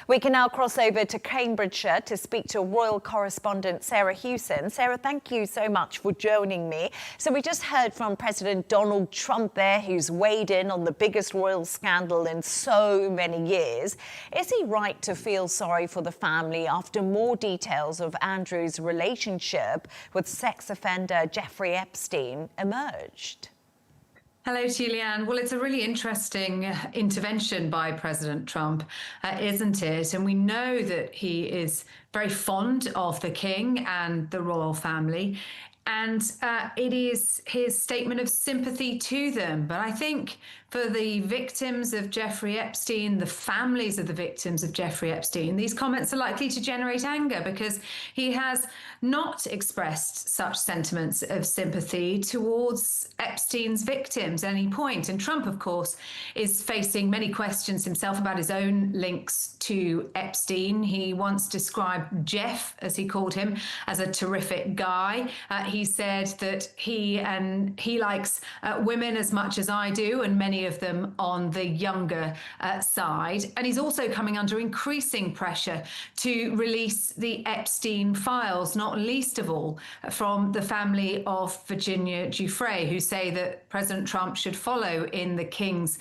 We can now cross over to Cambridgeshire to speak to royal correspondent Sarah Hewson. Sarah, thank you so much for joining me. So we just heard from President Donald Trump there, who's weighed in on the biggest royal scandal in so many years. Is he right to feel sorry for the family after more details of Andrew's relationship with sex offender Jeffrey Epstein emerged? Hello to you, Leigh-Ann. Well, it's a really interesting intervention by President Trump, isn't it? And we know that he is very fond of the king and the royal family. And it is his statement of sympathy to them. But I think for the victims of Jeffrey Epstein, the families of the victims of Jeffrey Epstein, these comments are likely to generate anger because he has not expressed such sentiments of sympathy towards Epstein's victims at any point. And Trump, of course, is facing many questions himself about his own links to Epstein. He once described Jeff, as he called him, as a terrific guy. He said that he likes women as much as I do, and many of them on the younger side. And he's also coming under increasing pressure to release the Epstein files, not least of all from the family of Virginia Giuffre, who say that President Trump should follow in the king's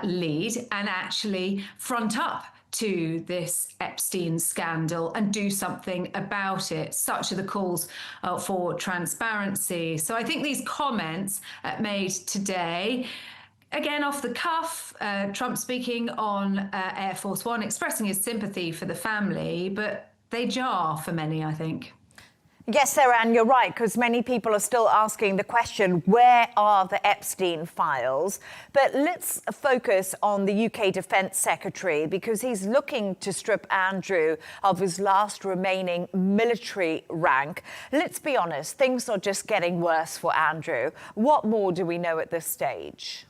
lead and actually front up to this Epstein scandal and do something about it. Such are the calls for transparency. So I think these comments made today, again, off the cuff, Trump speaking on Air Force One, expressing his sympathy for the family, but they jar for many, I think. Yes, Sarah, and you're right, because many people are still asking the question, where are the Epstein files? But let's focus on the UK Defence Secretary, because he's looking to strip Andrew of his last remaining military rank. Let's be honest, things are just getting worse for Andrew. What more do we know at this stage?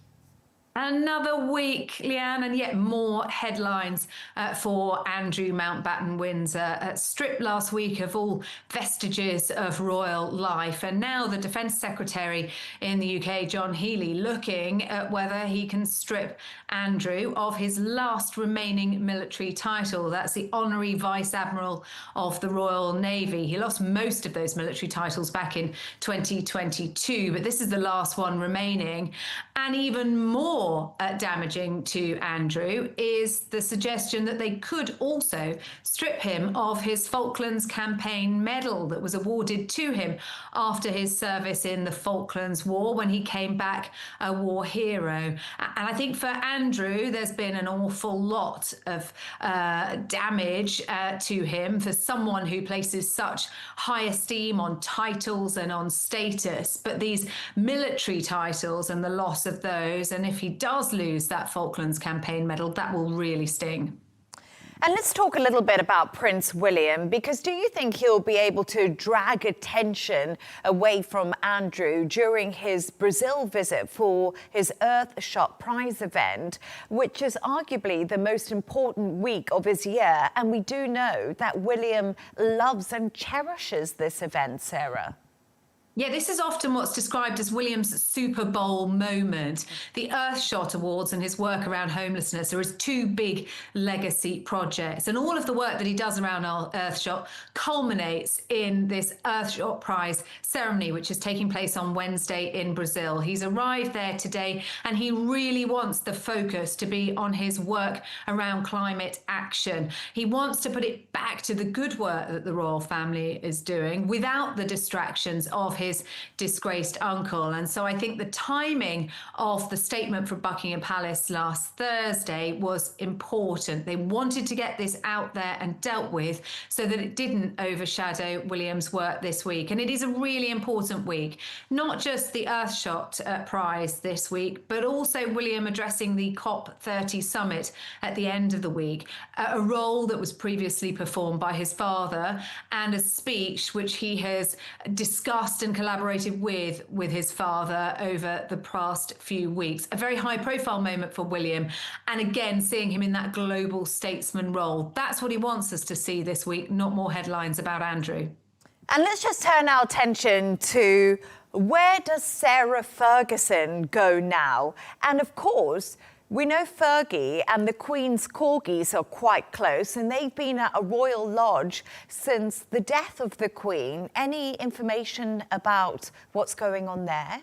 Another week, Leigh-Ann, and yet more headlines for Andrew Mountbatten-Windsor. Stripped last week of all vestiges of royal life. And now the Defence Secretary in the UK, John Healey, looking at whether he can strip Andrew of his last remaining military title. That's the Honorary Vice Admiral of the Royal Navy. He lost most of those military titles back in 2022, but this is the last one remaining. And even more damaging to Andrew is the suggestion that they could also strip him of his Falklands Campaign Medal that was awarded to him after his service in the Falklands War, when he came back a war hero. And I think for Andrew, there's been an awful lot of damage to him for someone who places such high esteem on titles and on status. But these military titles and the loss of those, and if he does lose that Falklands Campaign Medal, that will really sting. And let's talk a little bit about Prince William, because do you think he'll be able to drag attention away from Andrew during his Brazil visit for his Earthshot Prize event, which is arguably the most important week of his year? And we do know that William loves and cherishes this event, Sarah. Yeah, this is often what's described as William's Super Bowl moment. The Earthshot Awards and his work around homelessness are his two big legacy projects. And all of the work that he does around Earthshot culminates in this Earthshot Prize ceremony, which is taking place on Wednesday in Brazil. He's arrived there today, and he really wants the focus to be on his work around climate action. He wants to put it back to the good work that the royal family is doing without the distractions of his disgraced uncle. And so I think the timing of the statement from Buckingham Palace last Thursday was important. They wanted to get this out there and dealt with so that it didn't overshadow William's work this week. And it is a really important week, not just the Earthshot Prize this week, but also William addressing the COP30 summit at the end of the week, a role that was previously performed by his father, and a speech which he has discussed and collaborated with his father over the past few weeks. A very high profile moment for William, and again seeing him in that global statesman role. That's what he wants us to see this week, not more headlines about Andrew. And let's just turn our attention to where does Sarah Ferguson go now? And of course, We know Fergie and the Queen's corgis are quite close, and they've been at a royal lodge since the death of the Queen. Any information about what's going on there?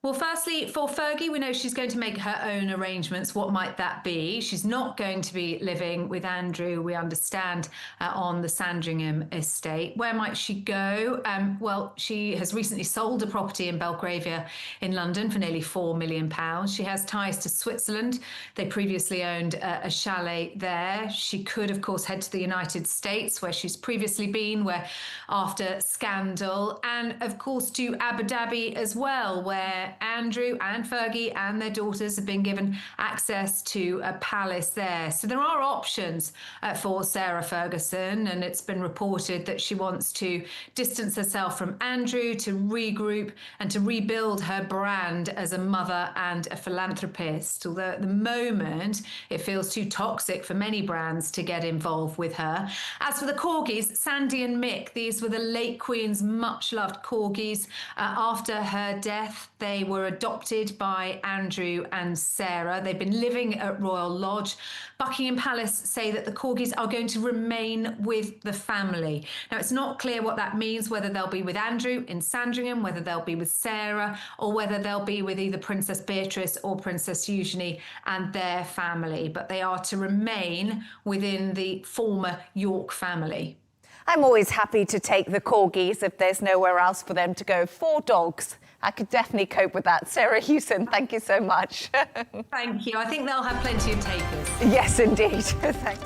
Well, firstly, for Fergie, we know she's going to make her own arrangements. What might that be? She's not going to be living with Andrew, we understand, on the Sandringham estate. Where might she go? Well, she has recently sold a property in Belgravia in London for nearly £4 million. She has ties to Switzerland. They previously owned a chalet there. She could, of course, head to the United States, where she's previously been, where after scandal, and of course to Abu Dhabi as well, where Andrew and Fergie and their daughters have been given access to a palace there. So there are options for Sarah Ferguson, and it's been reported that she wants to distance herself from Andrew, to regroup and to rebuild her brand as a mother and a philanthropist. Although at the moment it feels too toxic for many brands to get involved with her. As for the corgis, Sandy and Mick, these were the late Queen's much-loved corgis. After her death, they were adopted by Andrew and Sarah. They've been living at Royal Lodge. Buckingham Palace say that the corgis are going to remain with the family. Now, it's not clear what that means, whether they'll be with Andrew in Sandringham, whether they'll be with Sarah, or whether they'll be with either Princess Beatrice or Princess Eugenie and their family. But they are to remain within the former York family. I'm always happy to take the corgis if there's nowhere else for them to go. 4 dogs. I could definitely cope with that. Sarah Hewson, thank you so much. Thank you. I think they'll have plenty of takers. Yes, indeed. Thanks.